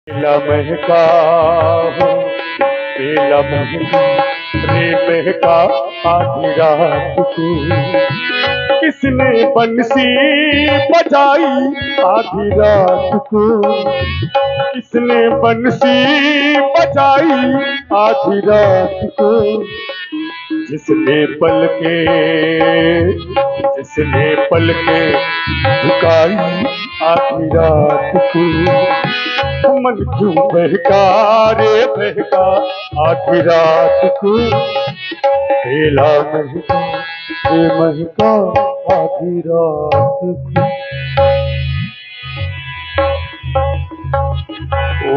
बेला महका हो, बेला महका रे महका आधी रात को। किसने बंसी बजाई आधी रात को, किसने बंसी बजाई आधी रात को। जिसने पलके झुकाई आधी रात को। मन क्यों बहका रे बहका आधी रात को। बेला महका रे महका आधी रात को।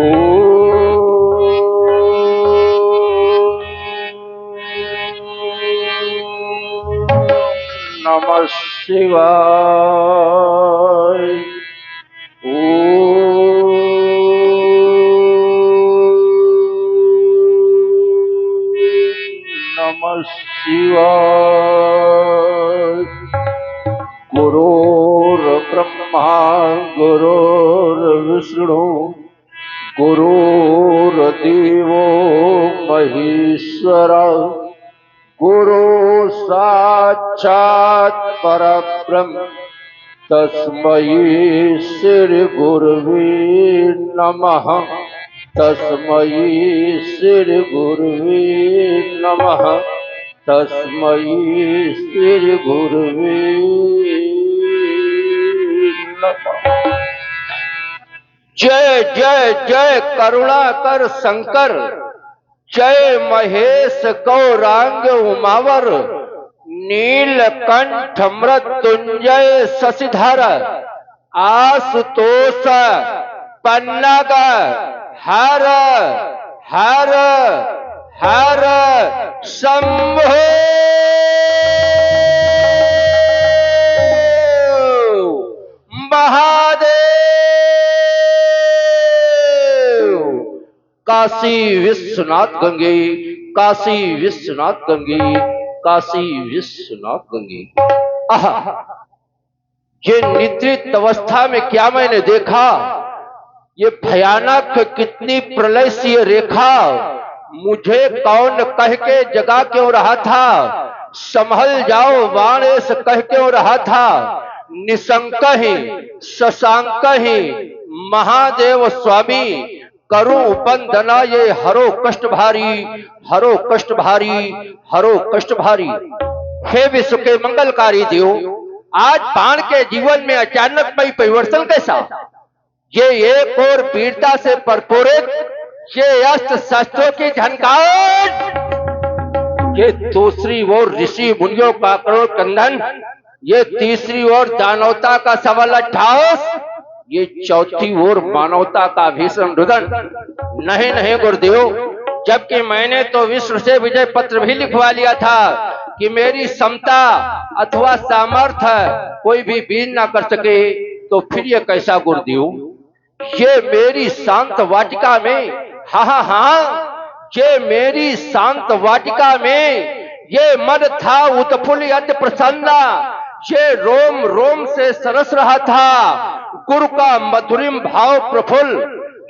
नमः शिवाय। नमः शिवाय। गुरुर्ब्रह्मा गुरुर्विष्णु गुरुर्देवो महेश्वर गुरु साक्षात् परब्रह्म तस्मै श्री गुरुवे नमः। तस्मै श्री गुरुवे नमः। तस्मै श्री गुरुवे नमः। जय जय जय करुणाकर शंकर, जय महेश गौरांग उमावर, नीलकंठ मृत्युंजय शशिधर, आशुतोष पन्नग हर हर हर शंभो महादेव। काशी विश्वनाथ गंगे, काशी विश्वनाथ गंगे, काशी विश्वनाथ गंगे। आहा, ये निद्रित अवस्था में क्या मैंने देखा, ये भयानक कितनी प्रलय सी रेखा। मुझे कौन कह के जगा क्यों रहा था, संभल जाओ वाणेश कह क्यों रहा था। निशंक ही शशांक ही महादेव स्वामी, करूं वंदना ये हरो कष्ट भारी, हरो कष्ट भारी, हरो कष्ट भारी। हे विश्व के मंगलकारी देव, आज बाण के जीवन में अचानकमय परिवर्तन कैसा। ये एक और पीड़ता से परपोरित, ये अस्त्र शस्त्रों की झनकार, ये दूसरी ओर ऋषि मुनियों का करोड़ कंदन, ये तीसरी ओर दानवता का सबल अट्ठास, ये चौथी ओर मानवता का भीषण रुदन। नहीं नहीं गुरुदेव, जबकि मैंने तो विश्व से विजय पत्र भी लिखवा लिया था कि मेरी क्षमता अथवा सामर्थ्य कोई भी बीन ना कर सके, तो फिर ये कैसा गुरुदेव। ये मेरी शांत वाटिका में, हाँ, ये मेरी शांत वाटिका में ये मन था उत्फुल्लित प्रसन्न, ये रोम रोम से सरस रहा था गुरु का मधुरिम भाव प्रफुल्ल।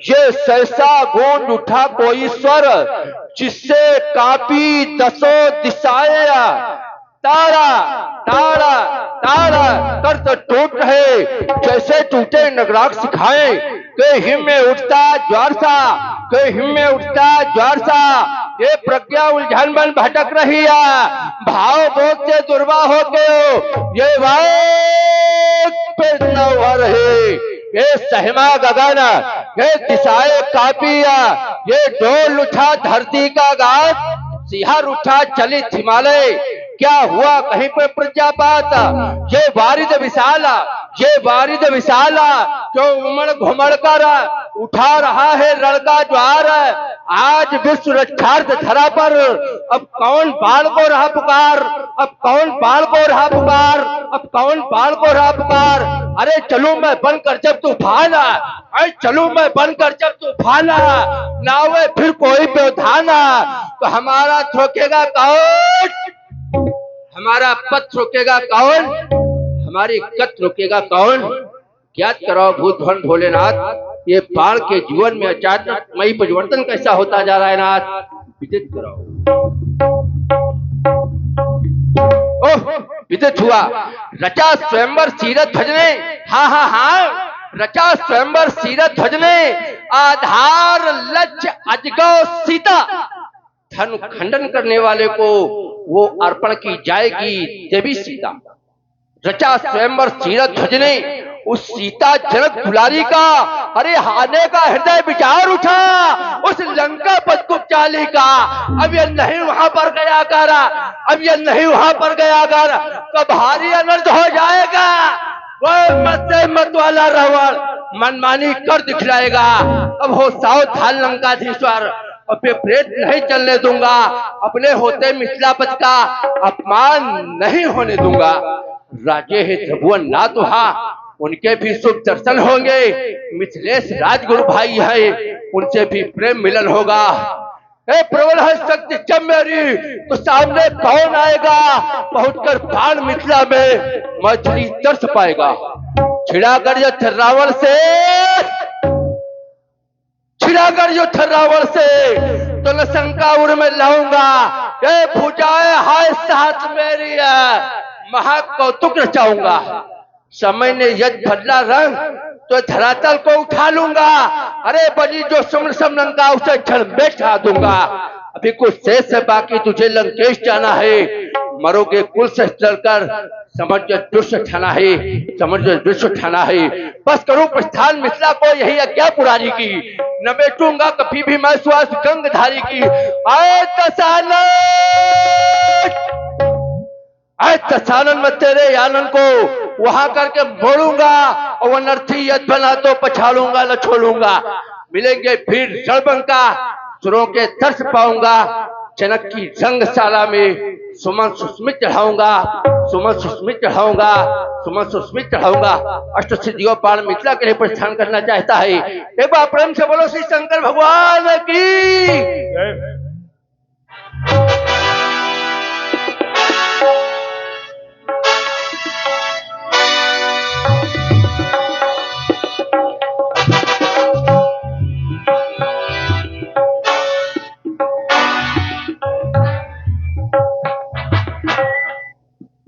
ये सहसा गूंज उठा कोई स्वर, जिससे कांपी दसों दिशाएं, तारा तारा तारा कर तो टूट रहे, जैसे टूटे नगराग सिखाए। के हिम में उठता ज्वार सा, के हिम में उठता ज्वार सा, ये प्रज्ञा उलझन बन भटक रही है, भाव बोध से दुर्वा हो गए। ये पे नवर है, ये सहमा गगन, ये दिशाएं कापिया, ये डोल उठा धरती का गात, सिहर उठा चलित हिमालय। क्या हुआ कहीं पर प्रजापात, ये वारिद विशाला, ये वारिद विशाला, जो उमड़ घुमड़ कर उठा रहा है रणका ज्वार। आज विश्व रक्षार्थ धरा पर अब कौन बाल को रहा पुकार, अब कौन बाल को रहा पुकार, अब कौन बाल को रहा पुकार। अरे चलूं मैं बनकर जब तूफान, अरे चलूं मैं बनकर जब तूफान, ना वे फिर कोई व्यवधान, तो हमारा थोकेगा कौन, हमारा पथ रोकेगा कौन, हमारी कथ रोकेगा कौन। ज्ञात करो भूत भवन भोलेनाथ, ये बाण के जीवन में अचानक मई परिवर्तन कैसा होता जा रहा है नाथ, विदित कराओ। ओह विदित हुआ, रचा स्वयंवर सीरत भजने, हाँ हाँ हाँ, रचा स्वयंवर सीरत भजने, आधार लक्ष्य अजगौ सीता, धन खंडन करने वाले को वो अर्पण की जाएगी देवी सीता। रचा स्वयंवर सीरत भजने, उस सीता जनक दुलारी का अरे हाने का हृदय विचार उठा, उस लंका पदकुपचाली का अब ये नहीं वहां पर गया कर, अब ये नहीं वहां पर गया कर, तो भारी अनर्थ हो जाएगा। वो मत से मत वाला रावण मनमानी कर दिखलाएगा। अब हो सावधान लंकाधीश्वर, अब ये प्रेत नहीं चलने दूंगा, अपने होते मिथिलापति का अपमान नहीं होने दूंगा। राजे है त्रिभुवन नाथ वहां, उनके भी शुभ दर्शन होंगे, मिथिलेश राजगुरु भाई है, उनसे भी प्रेम मिलन होगा। ए प्रबल है शक्ति जब मेरी, तो सामने कौन आएगा, पहुंचकर बाण मिथिला में मछली तरस पाएगा। छिड़ाकर युद्ध रावण से, छिड़ाकर युद्ध रावण से, तो लंका उड़ में लाऊंगा। ए भुजाए हाय साथ मेरी है, महाकौतुक रचाऊंगा। समय ने यद बदला रंग, तो धरातल को उठा लूंगा। अरे बड़ी जो सुमन लंका उसे क्षण में छा दूंगा। अभी कुछ शेष है बाकी, तुझे लंकेश जाना है, मरोगे कुल से चलकर, समझ दुष्ट ठाना है, समझ दुष्ट ठाना है। बस करूं प्रस्थान मिथिला को, यही आज्ञा पुरानी की, न बैठूंगा कभी भी मैं श्वास गंगधारी की। आए दशानन, आए दशानन मैं तेरे आनंद को वहां करके मोड़ूंगा, और अनर्थी यद बना तो पछाड़ूंगा न छोड़ूंगा। मिलेंगे फिर रणबंका, सुरों के दर्श पाऊंगा। जनक की रंगशाला में सुमन सुस्मित चढ़ाऊंगा, सुमन सुस्मित चढ़ाऊंगा, सुमन सुस्मित चढ़ाऊंगा। अष्ट सिद्धियों पार मिथिला के लिए प्रस्थान करना चाहता है। एक बार प्रेम से बोलो श्री शंकर भगवान की।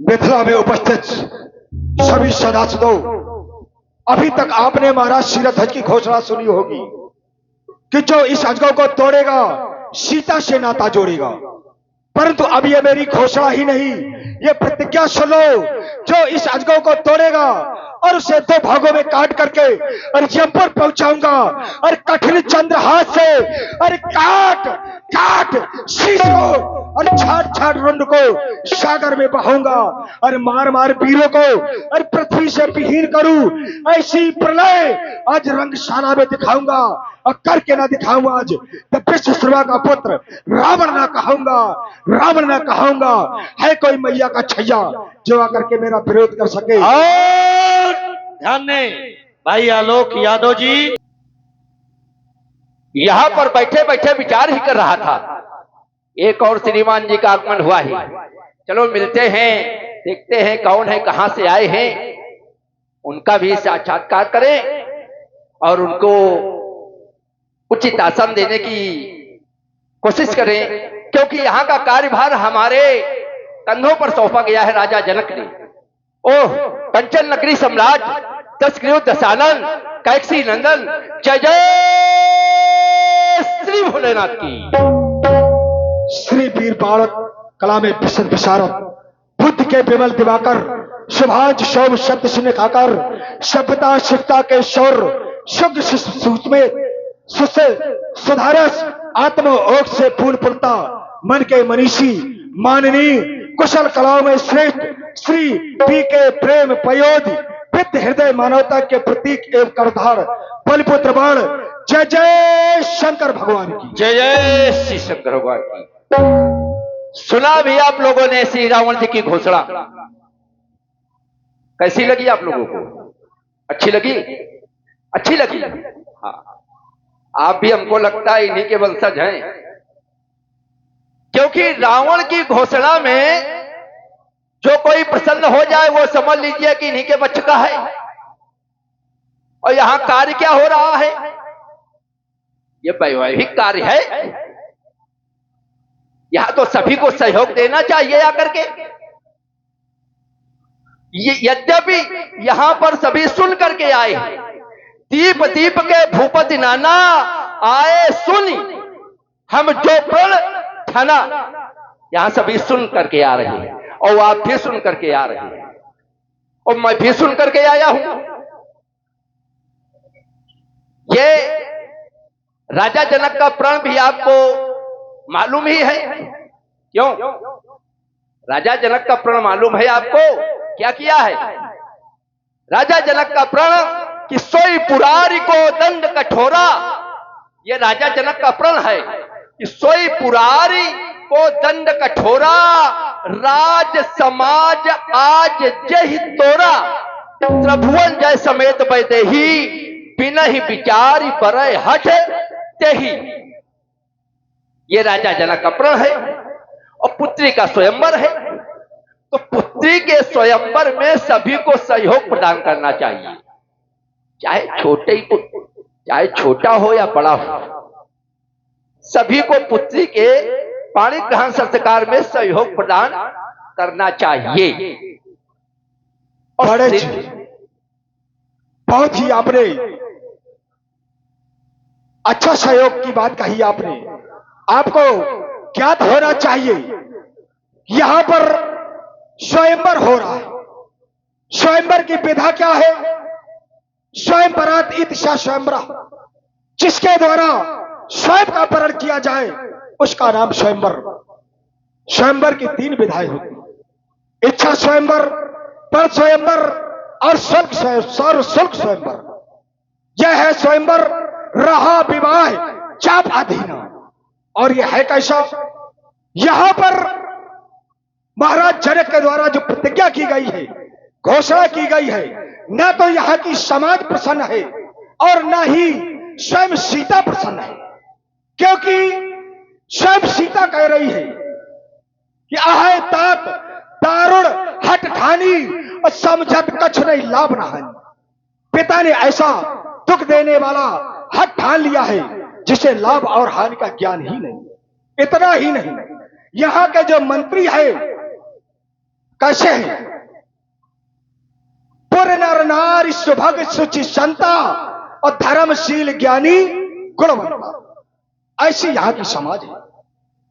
मिथिला में उपस्थित सभी सदस्यों, अभी तक आपने महाराज शीरध्वज की घोषणा सुनी होगी कि जो इस अजगौ को तोड़ेगा सीता से नाता जोड़ेगा। परंतु अब ये मेरी घोषणा ही नहीं, ये प्रतिज्ञा सुनो, जो इस अजगौ को तोड़ेगा और उसे दो भागों में काट करके और जयपुर पहुंचाऊंगा, और कठिन चंद्रहास से और काट काट शीश को और छाट छाट रुंड को सागर में बहाऊंगा, और मार मार वीरों को और पृथ्वी से विहीन करूं। ऐसी प्रलय आज रंगशाला में दिखाऊंगा, और करके ना दिखाऊंगा। आज विश्वशर्मा का पुत्र रावण ना कहूंगा, रावण ना कहूंगा। है कोई मैया का छैया जो आकर के मेरा विरोध कर सके? और ध्यान दें भाई आलोक यादव जी, यहां पर बैठे बैठे विचार ही कर रहा था, एक और श्रीमान जी का आगमन हुआ है। चलो मिलते हैं, देखते हैं कौन है, कहां से आए हैं, उनका भी साक्षात्कार करें और उनको उचित आसन देने की कोशिश करें, क्योंकि यहाँ का कार्यभार हमारे कंधों पर सौंपा गया है राजा जनक ने। ओह कंचन नगरी सम्राट, दशग्रीव दशानन, कैकसी नंदन, जय जय श्री भोलेनाथ की। श्री वीर बालक, कला में विशद विशारद, बुद्ध के विमल दिवाकर, शुभांश शोभ शब्द सुने खाकर, सभ्यता शिवता के शौर, शुद्ध सूक्ष्म सुधारस, आत्म ओक से पूर्ण पुरता, मन के मनीषी माननीय, कुशल कलाओं में श्रेष्ठ, श्री पी के प्रेम पयोध, वित्त हृदय मानवता के प्रतीक एवं करधार, बलिपुत्र बाण, जय जय शंकर भगवान की। जय जय श्री शंकर भगवान की। सुना भी आप लोगों ने श्री रावण जी की घोषणा, कैसी लगी आप लोगों को? अच्छी लगी? अच्छी लगी? हाँ, आप भी हमको लगता है इन्हीं के वंशज हैं, क्योंकि रावण की घोषणा में जो कोई प्रसन्न हो जाए वो समझ लीजिए कि इन्हीं के बच्चे का है। और यहाँ कार्य क्या हो रहा है? ये वैवाहिक कार्य है। यहाँ तो सभी को सहयोग देना चाहिए आकर के। ये यद्यपि यहाँ पर सभी सुन करके आए, दीप दीप के भूपति नाना आए सुनी, हम जो प्रण ठना। यहां सभी सुन करके आ रहे हैं और आप भी सुन करके आ रहे हैं और मैं भी सुन करके आया हूं। ये राजा जनक का प्रण भी आपको मालूम ही है। क्यों? राजा जनक का प्रण मालूम है आपको? क्या किया है राजा जनक का प्रण? कि सोई पुरारी को दंड कठोरा। ये राजा जनक का प्रण है कि सोई पुरारी को दंड कठोरा, राज समाज आज जय तोरा। त्रिभुवन जय समेत बैदेही, बिना ही विचारी परय हठ तेही। ये राजा जनक का प्रण है। और पुत्री का स्वयंवर है, तो पुत्री के स्वयंवर में सभी को सहयोग प्रदान करना चाहिए, चाहे चाहे छोटा हो या बड़ा हो। सभी को पुत्री के पाणी ग्रहण संस्कार में सहयोग प्रदान करना चाहिए। बड़े जी, बहुत ही आपने अच्छा सहयोग की बात कही आपने। आपको ज्ञात होना चाहिए यहां पर स्वयंवर हो रहा है। स्वयंवर की विधा क्या है? स्वयंवरात इतिशा स्वयंवरा, जिसके द्वारा स्वयं का अपहरण किया जाए उसका नाम स्वयंवर। स्वयंवर की 3 विधाएं होती हैं, इच्छा स्वयंवर, पर स्वयंवर और शुल्क स्वयंवर। यह है स्वयंवर रहा विवाह चाप अधीन। और यह है कैसा? यहां पर महाराज जनक के द्वारा जो प्रतिज्ञा की गई है, घोषणा की गई है, न तो यहाँ की समाज प्रसन्न है और न ही स्वयं सीता प्रसन्न है। क्योंकि स्वयं सीता कह रही है कि आहे तात दारुण हट ठानी और समझत कछ नहीं लाभ न हानि। पिता ने ऐसा दुख देने वाला हट ठान लिया है जिसे लाभ और हानि का ज्ञान ही नहीं। इतना ही नहीं, यहां के जो मंत्री है कैसे हैं? पुर नर नारी सुभग सुचि संता और धर्मशील ज्ञानी गुणवंता। ऐसी यहां की समाज है।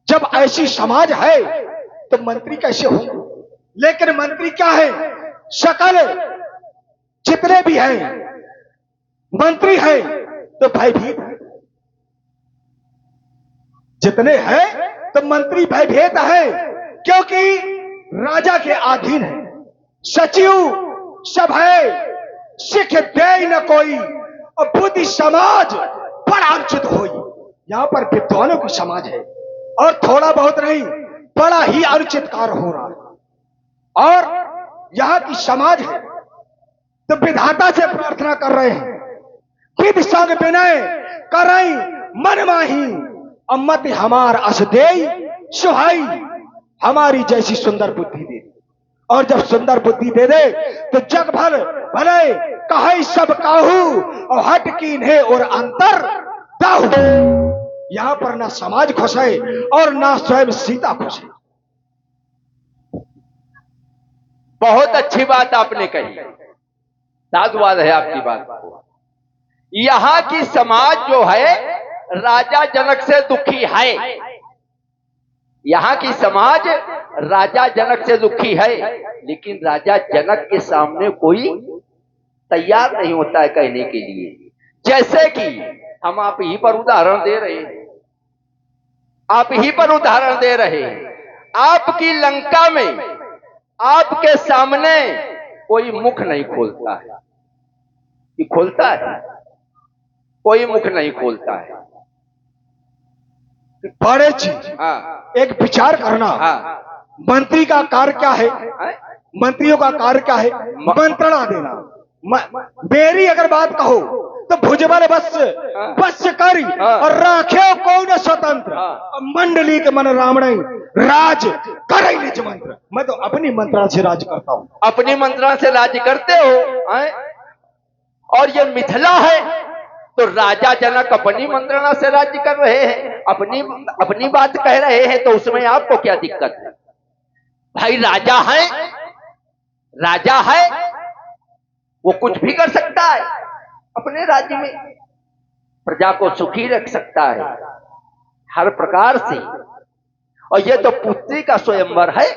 जब ऐसी समाज है तो मंत्री कैसे होंगे? लेकिन मंत्री क्या है? सकल जितने भी हैं मंत्री हैं तो भयभीत है। जितने हैं तो मंत्री भयभीत है, क्योंकि राजा के अधीन है। सचिव सब है, सिख दे न कोई और बुद्धि समाज बड़ा अनुचित होई। यहां पर विद्वानों की समाज है और थोड़ा बहुत नहीं, बड़ा ही अनुचित कार्य हो रहा है। और यहां की समाज है तो विधाता से प्रार्थना कर रहे हैं, विधि संग विनय करई मन माही, अम्मत हमार अस देई सुहाई। हमारी जैसी सुंदर बुद्धि दे। और जब सुंदर बुद्धि दे दे तो जग भर भले कहे सब काहू और हट कीन्हे और अंतर दाहू। यहां पर ना समाज खुश है और ना स्वयं सीता खुश है। बहुत अच्छी बात आपने कही, साधुवाद है आपकी बात को। यहां की समाज जो है राजा जनक से दुखी है। यहां की समाज राजा जनक से दुखी है, लेकिन राजा जनक के सामने कोई तैयार नहीं होता है कहने के लिए। जैसे कि हम आप ही पर उदाहरण दे रहे हैं, आप ही पर उदाहरण दे रहे हैं। आपकी लंका में आपके सामने कोई मुख नहीं खोलता है। कि खोलता है? कोई मुख नहीं खोलता है। बड़े जी, हाँ, एक विचार करना। हाँ, मंत्री का कार्य क्या है? मंत्रियों का कार्य क्या है? मंत्रणा देना। मेरी अगर बात कहो तो भुजबल बस करी और राखे कौन स्वतंत्र, मंडली के मन रामणे राज करे निज मंत्र। मैं तो अपनी मंत्रणा से राज करता हूं। अपनी मंत्रणा से राज करते हो? और ये मिथिला है तो राजा जनक अपनी मंत्रणा से राज्य कर रहे हैं, अपनी अपनी बात कह रहे हैं, तो उसमें आपको क्या दिक्कत है? भाई राजा है वो कुछ भी कर सकता है, अपने राज्य में प्रजा को सुखी रख सकता है हर प्रकार से। और ये तो पुत्री का स्वयंवर है,